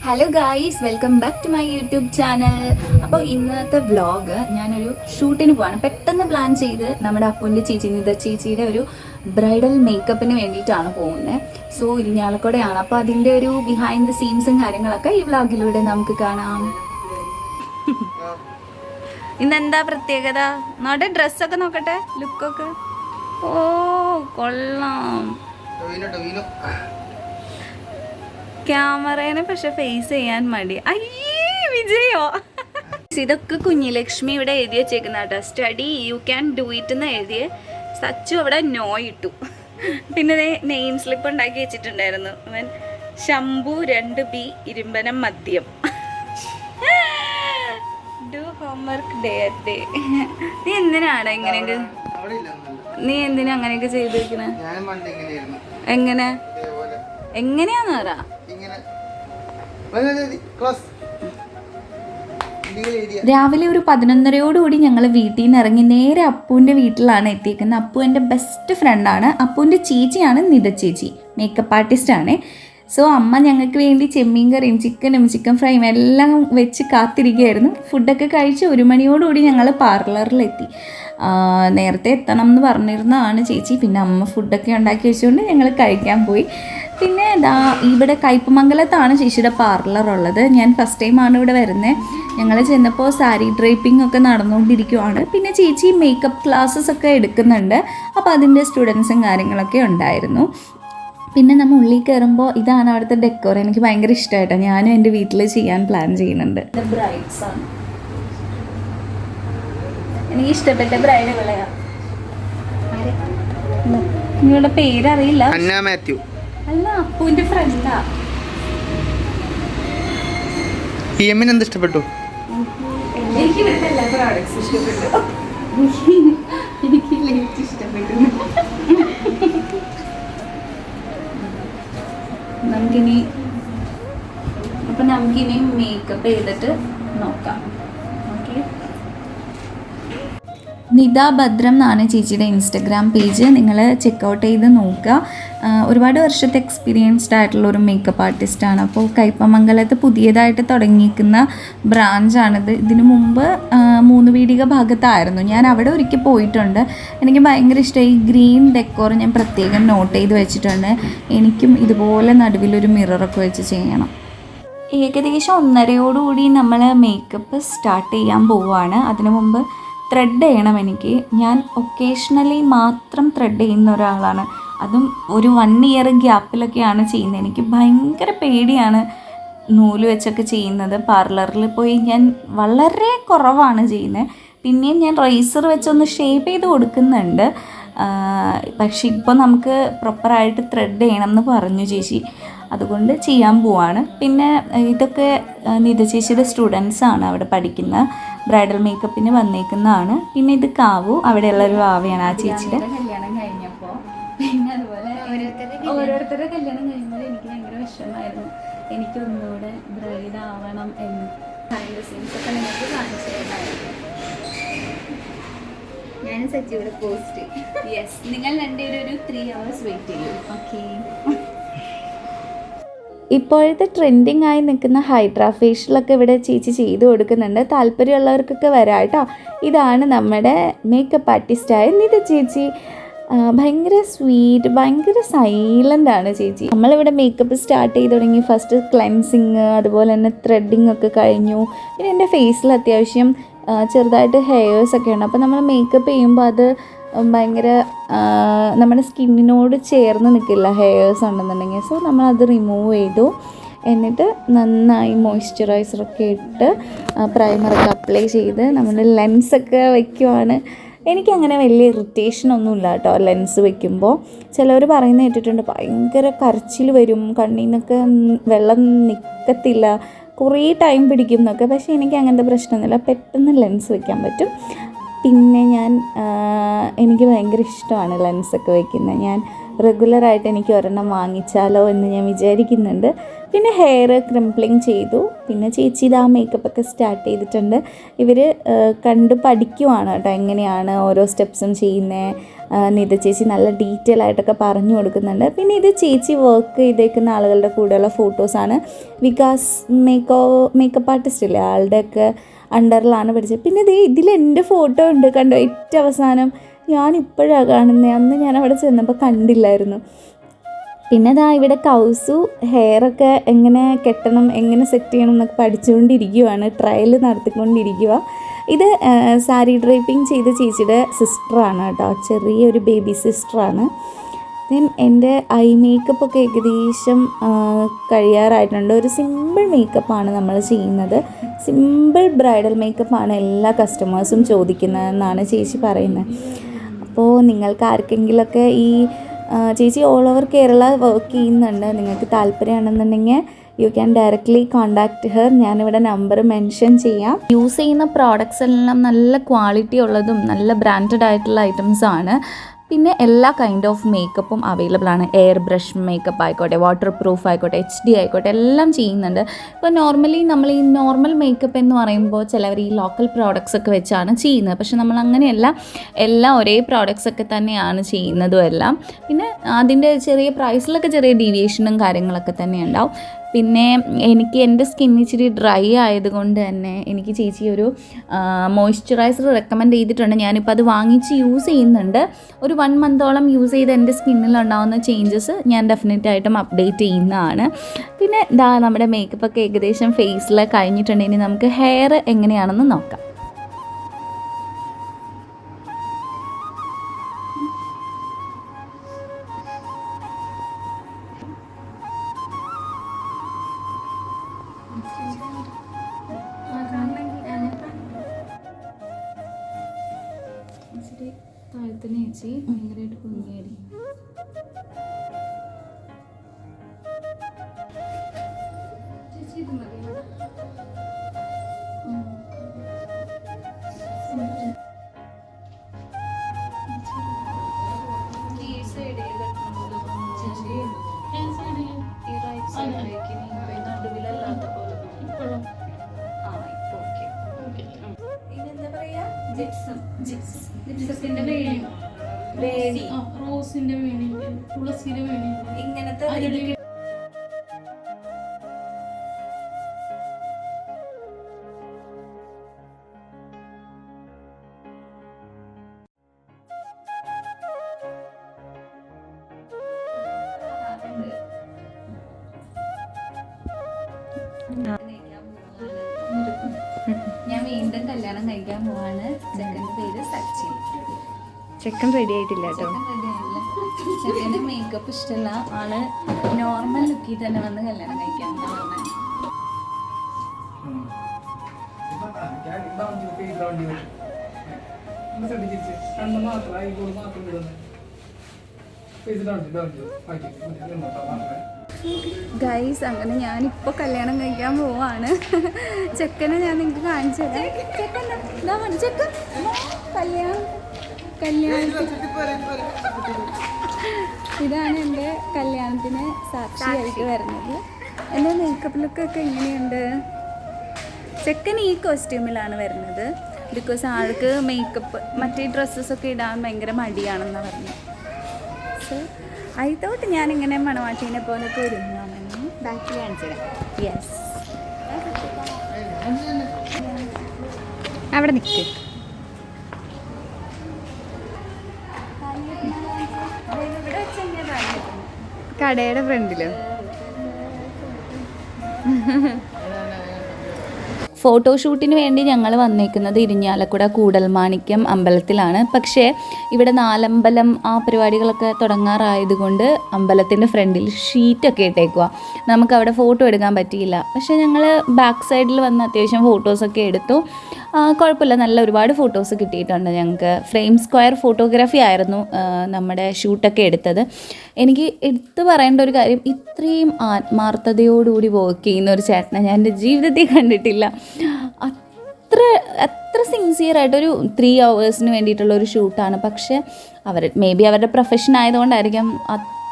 Hello guys, welcome back to my YouTube channel. അപ്പോൾ ഇന്നത്തെ vlog ഞാനൊരു ഷൂട്ടിന് പോവാണ്. പെട്ടെന്ന് പ്ലാൻ ചെയ്ത് നമ്മുടെ അപ്പുവിൻ്റെ ചേച്ചി നിത ചേച്ചിയുടെ ഒരു ബ്രൈഡൽ മേക്കപ്പിന് വേണ്ടിയിട്ടാണ് പോകുന്നത്. സോ ഇരിഞ്ഞാലക്കുടയാണ്. അപ്പോൾ അതിൻ്റെ ഒരു ബിഹൈൻഡ് ദ സീൻസും കാര്യങ്ങളൊക്കെ ഈ വ്ളോഗിലൂടെ നമുക്ക് കാണാം. ഇന്നെന്താ പ്രത്യേകത? നമ്മുടെ ഡ്രസ്സൊക്കെ നോക്കട്ടെ, ലുക്കൊക്കെ. ഓ കൊള്ളാം. ക്യാമറേനെ പക്ഷെ ഫേസ് ചെയ്യാൻ മടി. അയ്യേ വിജയോ. ഇതൊക്കെ കുഞ്ഞിലക്ഷ്മി ഇവിടെ എഴുതി വെച്ചേക്കുന്ന കേട്ടോ. Study you can do it എന്ന് എഴുതിയ സച്ചു അവിടെ നോ ഇട്ടു. പിന്നെ നെയിം സ്ലിപ്പ് ഉണ്ടാക്കി വെച്ചിട്ടുണ്ടായിരുന്നു. അവൻ ശംഭു 2B ഇരുമ്പനം മദ്യം. Do homework day. നീ എന്തിനാണ് ഇങ്ങനെയൊക്കെ ചെയ്തിരിക്കണേ? എങ്ങനെ എങ്ങനെയാന്ന് പറ. രാവിലെ ഒരു 11:30 ഞങ്ങൾ വീട്ടിൽ നിന്ന് ഇറങ്ങി നേരെ അപ്പുവിൻ്റെ വീട്ടിലാണ് എത്തിയിരിക്കുന്നത്. അപ്പു എൻ്റെ ബെസ്റ്റ് ഫ്രണ്ടാണ്. അപ്പുവിൻ്റെ ചേച്ചിയാണ് നിത ചേച്ചി, മേക്കപ്പ് ആർട്ടിസ്റ്റാണ്. സോ അമ്മ ഞങ്ങൾക്ക് വേണ്ടി ചെമ്മീൻ കറിയും ചിക്കൻ ഫ്രൈയും എല്ലാം വെച്ച് കാത്തിരിക്കുകയായിരുന്നു. ഫുഡൊക്കെ കഴിച്ച് 1 മണിയോടുകൂടി ഞങ്ങൾ പാർലറിലെത്തി. നേരത്തെ എത്തണം എന്ന് പറഞ്ഞിരുന്നതാണ് ചേച്ചി. പിന്നെ അമ്മ ഫുഡൊക്കെ ഉണ്ടാക്കി വെച്ചുകൊണ്ട് ഞങ്ങൾ കഴിക്കാൻ പോയി. പിന്നെ ഇവിടെ കയ്പമംഗലത്താണ് ചേച്ചിയുടെ പാർലർ ഉള്ളത്. ഞാൻ ഫസ്റ്റ് ടൈമാണ് ഇവിടെ വരുന്നത്. ഞങ്ങൾ ചെന്നപ്പോൾ സാരി ഡ്രേപ്പിംഗ് ഒക്കെ നടന്നുകൊണ്ടിരിക്കുവാണ്. പിന്നെ ചേച്ചി മേക്കപ്പ് ക്ലാസ്സസ് ഒക്കെ എടുക്കുന്നുണ്ട്. അപ്പോൾ അതിൻ്റെ സ്റ്റുഡൻസും കാര്യങ്ങളൊക്കെ ഉണ്ടായിരുന്നു. പിന്നെ നമ്മൾ ഉള്ളിൽ കയറുമ്പോൾ ഇതാണ് അവിടുത്തെ ഡെക്കോർ. എനിക്ക് ഭയങ്കര ഇഷ്ടമായിട്ടാണ്. ഞാനും എൻ്റെ വീട്ടിൽ ചെയ്യാൻ പ്ലാൻ ചെയ്യുന്നുണ്ട്. ബ്രൈഡ്സ് ആണ് എനിക്ക് ഇഷ്ടപ്പെട്ട ബ്രൈഡുകളെയാണ്. നിങ്ങളുടെ പേരറിയില്ല. അല്ല, അപ്പുവിന്റെ ഫ്രണ്ടാ. എന്ത് ഇഷ്ടപ്പെട്ടു? എനിക്ക് ഇവിടുത്തെ എല്ലാ പ്രോഡക്ട്സ് ഇഷ്ടപ്പെട്ടു. എനിക്ക് ലേറ്റ് ഇഷ്ടപ്പെട്ടു. നമുക്കിനി മേക്കപ്പ് ചെയ്തിട്ട് നോക്കാം. ഓക്കെ. നിത ഭദ്രം എന്നാണ് ചേച്ചിയുടെ ഇൻസ്റ്റഗ്രാം പേജ്. നിങ്ങൾ ചെക്കൗട്ട് ചെയ്ത് നോക്കുക. ഒരുപാട് വർഷത്തെ എക്സ്പീരിയൻസ്ഡ് ആയിട്ടുള്ള ഒരു മേക്കപ്പ് ആർട്ടിസ്റ്റാണ്. അപ്പോൾ കയ്പമംഗലത്ത് പുതിയതായിട്ട് തുടങ്ങിയിരിക്കുന്ന ബ്രാഞ്ചാണിത്. ഇതിനു മുമ്പ് മൂന്നുവീടിക ഭാഗത്തായിരുന്നു. ഞാൻ അവിടെ ഒരിക്കൽ പോയിട്ടുണ്ട്. എനിക്ക് ഭയങ്കര ഇഷ്ടമായി. ഈ ഗ്രീൻ ഡെക്കോർ ഞാൻ പ്രത്യേകം നോട്ട് ചെയ്ത് വെച്ചിട്ടുണ്ട്. എനിക്കും ഇതുപോലെ നടുവിലൊരു മിററൊക്കെ വെച്ച് ചെയ്യണം. ഏകദേശം 1:30 നമ്മൾ മേക്കപ്പ് സ്റ്റാർട്ട് ചെയ്യാൻ പോവുകയാണ്. അതിനു മുമ്പ് ത്രെഡ് ചെയ്യണം എനിക്ക്. ഞാൻ ഒക്കേഷണലി മാത്രം ത്രെഡ് ചെയ്യുന്ന ഒരാളാണ്. അതും ഒരു 1 ഇയർ ഗ്യാപ്പിലൊക്കെയാണ് ചെയ്യുന്നത്. എനിക്ക് ഭയങ്കര പേടിയാണ് നൂല് വെച്ചൊക്കെ ചെയ്യുന്നത്. പാർലറിൽ പോയി ഞാൻ വളരെ കുറവാണ് ചെയ്യുന്നത്. പിന്നെയും ഞാൻ റേസർ വെച്ചൊന്ന് ഷേപ്പ് ചെയ്ത് കൊടുക്കുന്നുണ്ട്. പക്ഷെ ഇപ്പോൾ നമുക്ക് പ്രോപ്പറായിട്ട് ത്രെഡ് ചെയ്യണം എന്ന് പറഞ്ഞു ചേച്ചി. അതുകൊണ്ട് ചെയ്യാൻ പോവാണ്. പിന്നെ ഇതൊക്കെ നിത ചേച്ചിയുടെ സ്റ്റുഡൻസാണ് അവിടെ പഠിക്കുന്ന. ബ്രൈഡൽ മേക്കപ്പിന് വന്നേക്കുന്നതാണ്. പിന്നെ ഇത് കാവു, അവിടെയുള്ളൊരു ആവയാണ് ആ ചേച്ചിയുടെ. കല്യാണം കഴിഞ്ഞപ്പോൾ പിന്നെ അതുപോലെ ഓരോരുത്തരുടെ കല്യാണം കഴിയുമ്പോൾ എനിക്ക് ഭയങ്കര വിഷമമായിരുന്നു. എനിക്കൊന്നുകൂടെ ബ്രൈഡ് ആവണം എന്ന്. സീൻസൊക്കെ നിങ്ങൾക്ക് കാണിച്ചു തരാമായിരുന്നു. ഞാൻ സച്ചിയുടെ പോസ്റ്റ്. യെസ്, നിങ്ങൾ രണ്ടുപേരും ഒരു 3 hours വെയിറ്റ് ചെയ്യും. ഓക്കെ. ഇപ്പോഴത്തെ ട്രെൻഡിങ് ആയി നിൽക്കുന്ന ഹൈഡ്രാ ഫേഷ്യലൊക്കെ ഇവിടെ ചേച്ചി ചെയ്ത് കൊടുക്കുന്നുണ്ട്. താല്പര്യമുള്ളവർക്കൊക്കെ വരാം കേട്ടോ. ഇതാണ് നമ്മുടെ മേക്കപ്പ് ആർട്ടിസ്റ്റായ നിത ചേച്ചി. ഭയങ്കര സ്വീറ്റ്, ഭയങ്കര സൈലൻ്റ് ആണ് ചേച്ചി. നമ്മളിവിടെ മേക്കപ്പ് സ്റ്റാർട്ട് ചെയ്ത് തുടങ്ങി. ഫസ്റ്റ് ക്ലെൻസിങ്, അതുപോലെ തന്നെ ത്രെഡിങ് ഒക്കെ കഴിഞ്ഞു. പിന്നെ എൻ്റെ ഫേസിൽ അത്യാവശ്യം ചെറുതായിട്ട് ഹെയർസൊക്കെ ഉണ്ട്. അപ്പോൾ നമ്മൾ മേക്കപ്പ് ചെയ്യുമ്പോൾ അത് ഭയങ്കര നമ്മുടെ സ്കിന്നിനോട് ചേർന്ന് നിൽക്കില്ല ഹെയർസ് ഉണ്ടെന്നുണ്ടെങ്കിൽ. സോ നമ്മളത് റിമൂവ് ചെയ്തു. എന്നിട്ട് നന്നായി മോയ്സ്ചറൈസറൊക്കെ ഇട്ട് പ്രൈമറൊക്കെ അപ്ലൈ ചെയ്ത് നമ്മൾ ലെൻസൊക്കെ വയ്ക്കുവാണ്. എനിക്കങ്ങനെ വലിയ ഇറിറ്റേഷനൊന്നുമില്ല കേട്ടോ ലെൻസ് വയ്ക്കുമ്പോൾ. ചിലവർ പറയുന്നത് കേട്ടിട്ടുണ്ട് ഭയങ്കര കരച്ചിൽ വരും, കണ്ണിൽ നിന്നൊക്കെ വെള്ളം നിൽക്കത്തില്ല, കുറേ ടൈം പിടിക്കും എന്നൊക്കെ. പക്ഷേ എനിക്ക് അങ്ങനത്തെ പ്രശ്നമൊന്നുമില്ല. പെട്ടെന്ന് ലെൻസ് വയ്ക്കാൻ പറ്റും. പിന്നെ എനിക്ക് ഭയങ്കര ഇഷ്ടമാണ് ലെൻസൊക്കെ വയ്ക്കുന്നത്. ഞാൻ റെഗുലറായിട്ട് എനിക്ക് ഒരെണ്ണം വാങ്ങിച്ചാലോ എന്ന് ഞാൻ വിചാരിക്കുന്നുണ്ട്. പിന്നെ ഹെയർ ക്രിംപ്ലിങ് ചെയ്തു. പിന്നെ ചേച്ചി ഇതാ മേക്കപ്പൊക്കെ സ്റ്റാർട്ട് ചെയ്തിട്ടുണ്ട്. ഇവർ കണ്ട് പഠിക്കുവാണ് കേട്ടോ എങ്ങനെയാണ് ഓരോ സ്റ്റെപ്സും ചെയ്യുന്നത്. നിത ചേച്ചി നല്ല ഡീറ്റെയിൽ ആയിട്ടൊക്കെ പറഞ്ഞു കൊടുക്കുന്നുണ്ട്. പിന്നെ ഇത് ചേച്ചി വർക്ക് ചെയ്തേക്കുന്ന ആളുകളുടെ കൂടെയുള്ള ഫോട്ടോസാണ്. വികാസ് മേക്കപ്പ് ആർട്ടിസ്റ്റ് ഇല്ലേ, ആളുടെയൊക്കെ അണ്ടറിലാണ് പഠിച്ചത്. പിന്നെ ഇതിൽ എൻ്റെ ഫോട്ടോ ഉണ്ട് കണ്ടോ, ഏറ്റവും അവസാനം. ഞാനിപ്പോഴാണ് കാണുന്നത്, അന്ന് ഞാൻ അവിടെ ചെന്നപ്പോൾ കണ്ടില്ലായിരുന്നു. പിന്നെ ഇവിടെ കൗസു ഹെയറൊക്കെ എങ്ങനെ കെട്ടണം, എങ്ങനെ സെറ്റ് ചെയ്യണം എന്നൊക്കെ പഠിച്ചുകൊണ്ടിരിക്കുകയാണ്, ട്രയൽ നടത്തിക്കൊണ്ടിരിക്കുക. ഇത് സാരി ഡ്രൈപ്പിംഗ് ചെയ്ത ചേച്ചിയുടെ സിസ്റ്ററാണ് കേട്ടോ, ചെറിയൊരു ബേബി സിസ്റ്ററാണ്. ദെൻ എൻ്റെ ഐ മേക്കപ്പൊക്കെ ഏകദേശം കഴിയാറായിട്ടുണ്ട്. ഒരു സിമ്പിൾ മേക്കപ്പാണ് നമ്മൾ ചെയ്യുന്നത്. സിമ്പിൾ ബ്രൈഡൽ മേക്കപ്പാണ് എല്ലാ കസ്റ്റമേഴ്സും ചോദിക്കുന്നതെന്നാണ് ചേച്ചി പറയുന്നത്. അപ്പോൾ നിങ്ങൾക്ക് ആർക്കെങ്കിലുമൊക്കെ ചേച്ചി ഓൾ ഓവർ കേരള വർക്ക് ചെയ്യുന്നുണ്ട്, നിങ്ങൾക്ക് താല്പര്യമാണെന്നുണ്ടെങ്കിൽ you can directly contact her. ഞാനിവിടെ നമ്പർ മെൻഷൻ ചെയ്യാം. യൂസ് ചെയ്യുന്ന പ്രോഡക്റ്റ്സ് എല്ലാം നല്ല ക്വാളിറ്റി ഉള്ളതും നല്ല ബ്രാൻഡഡ് ആയിട്ടുള്ള ഐറ്റംസാണ്. പിന്നെ എല്ലാ കൈൻഡ് ഓഫ് മേക്കപ്പും അവൈലബിൾ ആണ്. എയർ ബ്രഷ് മേക്കപ്പ് ആയിക്കോട്ടെ, വാട്ടർ പ്രൂഫ് ആയിക്കോട്ടെ, HD ആയിക്കോട്ടെ, എല്ലാം ചെയ്യുന്നുണ്ട്. ഇപ്പോൾ നോർമലി നമ്മൾ ഈ നോർമൽ മേക്കപ്പ് എന്ന് പറയുമ്പോൾ ചിലവർ ഈ ലോക്കൽ പ്രോഡക്റ്റ്സ് ഒക്കെ വെച്ചാണ് ചെയ്യുന്നത്. പക്ഷെ നമ്മൾ അങ്ങനെയല്ല, എല്ലാം ഒരേ പ്രോഡക്റ്റ്സ് ഒക്കെ തന്നെയാണ് ചെയ്യുന്നതും എല്ലാം. പിന്നെ അതിൻ്റെ ചെറിയ പ്രൈസിലൊക്കെ ചെറിയ ഡീവിയേഷനും കാര്യങ്ങളൊക്കെ തന്നെ ഉണ്ടാവും. പിന്നെ എനിക്ക് എൻ്റെ സ്കിൻ ഇച്ചിരി ഡ്രൈ ആയതുകൊണ്ട് തന്നെ എനിക്ക് ചേച്ചി ഒരു മോയ്സ്ചറൈസർ റെക്കമെൻഡ് ചെയ്തിട്ടുണ്ട്. ഞാനിപ്പോൾ അത് വാങ്ങിച്ച് യൂസ് ചെയ്യുന്നുണ്ട്. ഒരു 1 മന്തോളം യൂസ് ചെയ്ത് എൻ്റെ സ്കിന്നിലുണ്ടാകുന്ന ചേഞ്ചസ് ഞാൻ ഡെഫിനറ്റായിട്ടും അപ്ഡേറ്റ് ചെയ്യുന്നതാണ്. പിന്നെ നമ്മുടെ മേക്കപ്പൊക്കെ ഏകദേശം ഫേസിൽ കഴിഞ്ഞിട്ടുണ്ടെങ്കിൽ നമുക്ക് ഹെയർ എങ്ങനെയാണെന്ന് നോക്കാം. താഴത്തിന് ചേച്ചി ഭയങ്കരമായിട്ട് കുഞ്ഞായിരിക്കും. ചേച്ചി ഇത് മതി. ഈ സൈഡ് നടുവിലല്ലാത്ത പോലെ ജിപ്സത്തിന്റെ വേണി, റോസിന്റെ വേണി, തുളസിയുടെ വേണി, ഇങ്ങനത്തെ ഞാൻ വീണ്ടും കല്യാണം കഴിക്കാൻ പോവാണ്. ചെക്കൻ്റെ പേര് സച്ചിൻ. ചെക്കൻ റെഡി ആയിട്ടില്ല കേട്ടോ. ചെക്കൻ്റെ മേക്കപ്പ് ഇഷ്ടമല്ല, ആള് നോർമൽ ലുക്കിൽ തന്നെ വന്ന് കല്യാണം കഴിക്കാൻ പറഞ്ഞത്. ഗൈസ്, അങ്ങനെ ഞാനിപ്പോൾ കല്യാണം കഴിക്കാൻ പോവാണ്. ചെക്കനെ ഞാൻ നിങ്ങൾക്ക് കാണിച്ചു തരാം. ചെക്കൻ കല്യാണം ഇതാണ് എൻ്റെ കല്യാണത്തിന് സാക്ഷിയായിട്ട് വരുന്നത്. എൻ്റെ മേക്കപ്പ് ലുക്കൊക്കെ എങ്ങനെയുണ്ട്? ചെക്കൻ ഈ കോസ്റ്റ്യൂമിലാണ് വരുന്നത്. ബിക്കോസ് ആൾക്ക് മേക്കപ്പ് മറ്റേ ഡ്രസ്സസൊക്കെ ഇടാൻ ഭയങ്കര മടിയാണെന്നാണ് പറഞ്ഞത്. സോ ഐ തോട്ട് ഞാനിങ്ങനെ മണവാട്ടീനെ പോലൊക്കെ ഒരുങ്ങാമെന്ന്. ബാക്കി കാണിച്ചത്. യെസ്, അവിടെ നിൽക്ക്. കടയുടെ ഫ്രണ്ടിലോ ഫോട്ടോഷൂട്ടിന് വേണ്ടി ഞങ്ങൾ വന്നേക്കുന്നത് ഇരിഞ്ഞാലക്കുട കൂടൽമാണിക്യം അമ്പലത്തിലാണ്. പക്ഷേ ഇവിടെ നാലമ്പലം ആ പരിപാടികളൊക്കെ തുടങ്ങാറായതുകൊണ്ട് അമ്പലത്തിൻ്റെ ഫ്രണ്ടിൽ ഷീറ്റൊക്കെ ഇട്ടേക്കുക. നമുക്കവിടെ ഫോട്ടോ എടുക്കാൻ പറ്റിയില്ല. പക്ഷേ ഞങ്ങൾ ബാക്ക് സൈഡിൽ വന്ന് അത്യാവശ്യം ഫോട്ടോസൊക്കെ എടുത്തു. കുഴപ്പമില്ല, നല്ല ഒരുപാട് ഫോട്ടോസ് കിട്ടിയിട്ടുണ്ട് ഞങ്ങൾക്ക്. ഫ്രെയിം സ്ക്വയർ ഫോട്ടോഗ്രാഫി ആയിരുന്നു നമ്മുടെ ഷൂട്ടൊക്കെ എടുത്തത്. എനിക്ക് എടുത്തു പറയേണ്ട ഒരു കാര്യം, ഇത്രയും ആത്മാർത്ഥതയോടുകൂടി വർക്ക് ചെയ്യുന്ന ഒരു ചേട്ടനെ ഞാൻ എൻ്റെ ജീവിതത്തിൽ കണ്ടിട്ടില്ല. അത്ര സിൻസിയറായിട്ടൊരു 3 hours വേണ്ടിയിട്ടുള്ളൊരു ഷൂട്ടാണ്. പക്ഷേ മേ ബി അവരുടെ പ്രൊഫഷൻ ആയതുകൊണ്ടായിരിക്കും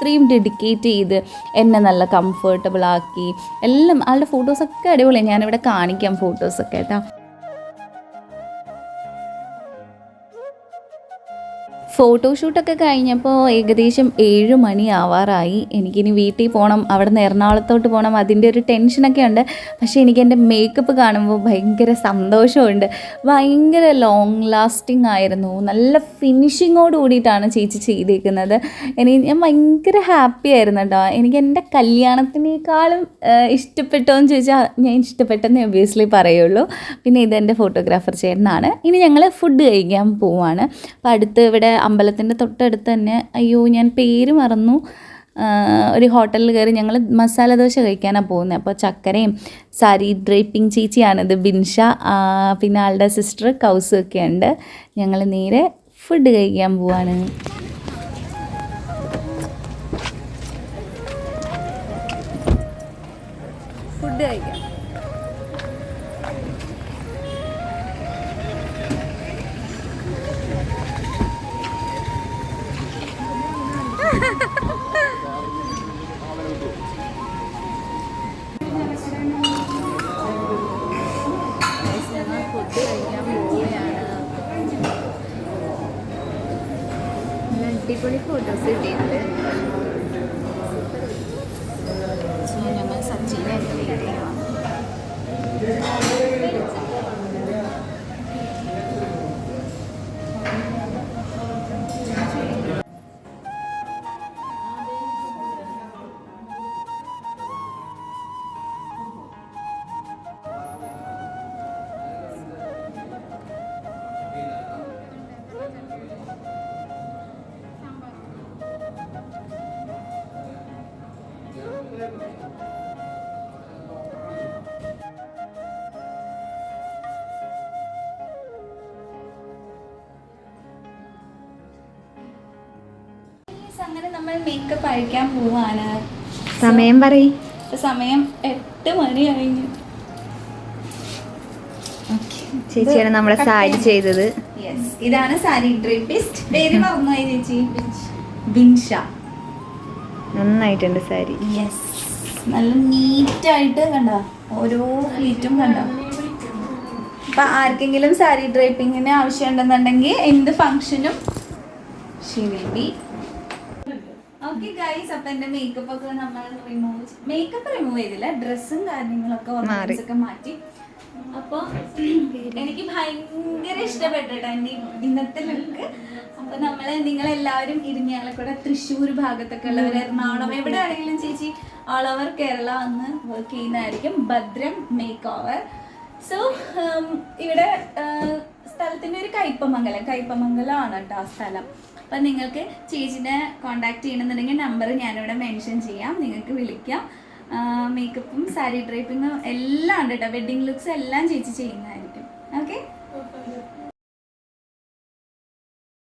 അത്രയും ഡെഡിക്കേറ്റ് ചെയ്ത് എന്നെ നല്ല കംഫർട്ടബിൾ ആക്കി എല്ലാം. ആളുടെ ഫോട്ടോസൊക്കെ അടിപൊളിയാണ്, ഞാനിവിടെ കാണിക്കാം ഫോട്ടോസൊക്കെ കേട്ടോ. ഫോട്ടോഷൂട്ടൊക്കെ കഴിഞ്ഞപ്പോൾ ഏകദേശം 7 മണി ആവാറായി. എനിക്കിനി വീട്ടിൽ പോകണം, അവിടെ നിന്ന് എറണാകുളത്തോട്ട് പോകണം, അതിൻ്റെ ഒരു ടെൻഷനൊക്കെ ഉണ്ട്. പക്ഷേ എനിക്ക് എൻ്റെ മേക്കപ്പ് കാണുമ്പോൾ ഭയങ്കര സന്തോഷമുണ്ട്. ഭയങ്കര ലോങ് ലാസ്റ്റിംഗ് ആയിരുന്നു, നല്ല ഫിനിഷിങ്ങോട് കൂടിയിട്ടാണ് ചേച്ചി ചെയ്തേക്കുന്നത്. ഞാൻ ഭയങ്കര ഹാപ്പി ആയിരുന്നു കേട്ടോ. എനിക്ക് എൻ്റെ കല്യാണത്തിനേക്കാളും ഇഷ്ടപ്പെട്ടോ എന്ന് ചോദിച്ചാൽ ഞാൻ ഇഷ്ടപ്പെട്ടെന്ന് ഒബ്വിയസ്ലി പറയുള്ളൂ. പിന്നെ ഇതെൻ്റെ ഫോട്ടോഗ്രാഫർ ചേട്ടനാണ്. ഇനി ഞങ്ങൾ ഫുഡ് കഴിക്കാൻ പോവാണ്. അപ്പം അടുത്ത് ഇവിടെ അമ്പലത്തിൻ്റെ തൊട്ടടുത്ത് തന്നെ, അയ്യോ ഞാൻ പേര് മറന്നു, ഒരു ഹോട്ടലിൽ കയറി ഞങ്ങൾ മസാല ദോശ കഴിക്കാനാണ് പോകുന്നത്. അപ്പോൾ ചക്കരയും സാരി ഡ്രേപ്പിംഗ് ചേച്ചിയാണിത്, ബിൻഷ, പിന്നെ ആളുടെ സിസ്റ്റർ കൗസും ഒക്കെ ഉണ്ട്. ഞങ്ങൾ നേരെ ഫുഡ് കഴിക്കാൻ പോവാണ്. ഫുഡ് കഴിക്കാം. അടിപൊളി ഫോട്ടോസ് കിട്ടിയിട്ടുണ്ട്. ഞങ്ങൾ സച്ചിനെ അങ്ങനെ നമ്മൾ മേക്കപ്പ് അഴിക്കാൻ പോവാണ്. സമയം പറയും. സമയം 8 മണി കഴിഞ്ഞു. ചേച്ചിയാണ് നമ്മളെ സാരി ചെയ്തത്. യെസ്, ഇതാണ് സാരി ഡ്രേപ്പിസ്റ്റ്. പേര് മറന്നുപോയി ചേച്ചി. ബിൻഷ. നന്നായിട്ടുണ്ട് സാരി. യെസ്, നല്ല നീറ്റായിട്ട് കണ്ടോ, ഓരോ ഫ്ലീറ്റും കണ്ടോ. അപ്പം ആർക്കെങ്കിലും സാരി ഡ്രേപ്പിങ്ങിന് ആവശ്യമുണ്ടെന്നുണ്ടെങ്കിൽ എന്ത് ഫംഗ്ഷനും she will be. Okay guys, അപ്പം എൻ്റെ മേക്കപ്പ് ഒക്കെ നമ്മൾ മേക്കപ്പ് റിമൂവ് ചെയ്തില്ല, ഡ്രസ്സും കാര്യങ്ങളൊക്കെ ഓർണമെന്റ്സൊക്കെ മാറ്റി. അപ്പോൾ എനിക്ക് ഭയങ്കര ഇഷ്ടപ്പെട്ടിട്ടോ എൻ്റെ ഇന്നത്തെ ലുക്ക്. അപ്പോൾ നിങ്ങളെല്ലാവരും ഇരിഞ്ഞാലക്കുട, തൃശ്ശൂർ ഭാഗത്തൊക്കെ ഉള്ളവർ, എറണാകുളം, എവിടെ ആണെങ്കിലും ചേച്ചി ഓൾ ഓവർ കേരള വന്ന് വർക്ക് ചെയ്യുന്നതായിരിക്കും. ഭദ്രം മേക്ക് ഓവർ. സോ ഇവിടെ സ്ഥലത്തിൻ്റെ ഒരു കയ്പമംഗലമാണ് കേട്ടോ ആ സ്ഥലം. അപ്പം നിങ്ങൾക്ക് ചേച്ചിനെ കോൺടാക്ട് ചെയ്യണമെന്നുണ്ടെങ്കിൽ നമ്പർ ഞാനിവിടെ മെൻഷൻ ചെയ്യാം, നിങ്ങൾക്ക് വിളിക്കാം. മേക്കപ്പും സാരി ഡ്രൈപ്പിങ്ങും എല്ലാം ഉണ്ട് കേട്ടോ. വെഡ്ഡിങ് ലുക്സ് എല്ലാം ചേച്ചി ചെയ്യുന്നതായിരിക്കും. ഓക്കെ.